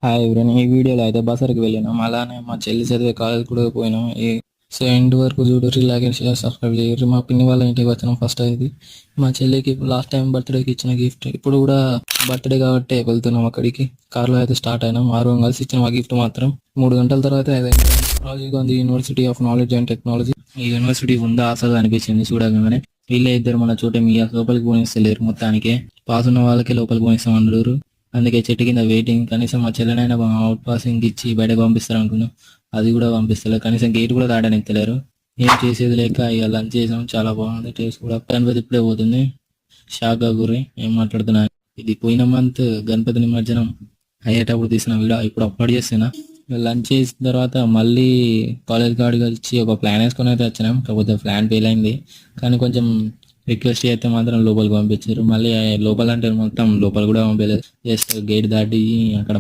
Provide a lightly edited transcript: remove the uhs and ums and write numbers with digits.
Hi ఎవరైనా ఈ వీడియోలో అయితే బసర్కి వెళ్ళినాం. అలానే మా చెల్లి చదివే కాలేజ్ కూడా పోయినాం. సో ఎండ్ వరకు చూడరు, ఇలాగే షేర్ సబ్స్క్రైబ్ చేయరు. మా పిన్ని వాళ్ళ ఇంటికి వచ్చినాం. ఫస్ట్ ఇది మా చెల్లికి లాస్ట్ టైం బర్త్డేకి ఇచ్చిన గిఫ్ట్. ఇప్పుడు కూడా బర్త్డే కాబట్టి వెళ్తున్నాం అక్కడికి. కార్లో అయితే స్టార్ట్ అయినాం. ఆరు కలిసి ఇచ్చిన ఆ గిఫ్ట్ మాత్రం 3 గంటల తర్వాత Rajiv Gandhi university of knowledge and technology. ఈ యూనివర్సిటీ ఉందా అసలు అనిపించింది చూడగానే. వీళ్ళే ఇద్దరు మన చోట మీ లోపలికి పోనిస్తలేరు. మొత్తానికి పాస్ ఉన్న వాళ్ళకి లోపలికి పోనిస్తాం అన్నారు. అందుకే చెట్టు కింద వెయిటింగ్. కనీసం మా చెల్లెనైనా అవుట్ పాసింగ్ ఇచ్చి బయటకు పంపిస్తారు అనుకున్నాం. అది కూడా పంపిస్తలేదు. కనీసం గేట్ కూడా దాటనిస్తలేరు. ఏం చేసేది లేక ఇక లంచ్ చేసాం. చాలా బాగుంది. టేస్ట్ కూడా గణపతి ఇప్పుడే పోతుంది. షాక్గా గురి ఏం మాట్లాడుతున్నా. ఇది పోయిన మంత్ గణపతి నిమజ్జనం అయ్యేటప్పుడు తీసిన వీడియో ఇప్పుడు అప్లోడ్ చేస్తున్నా. లంచ్ చేసిన తర్వాత మళ్ళీ కాలేజ్ కాడికి వచ్చి ఒక ప్లాన్ వేసుకొని అయితే వచ్చినాం. కాకపోతే ప్లాన్ ఫెయిల్ అయింది. కానీ కొంచెం రిక్వెస్ట్ చేస్తే మాత్రం లోపలికి పంపించారు. మళ్ళీ లోపల అంటే మొత్తం లోపల కూడా పంపించలేదు. జస్ట్ గేట్ దాటి అక్కడ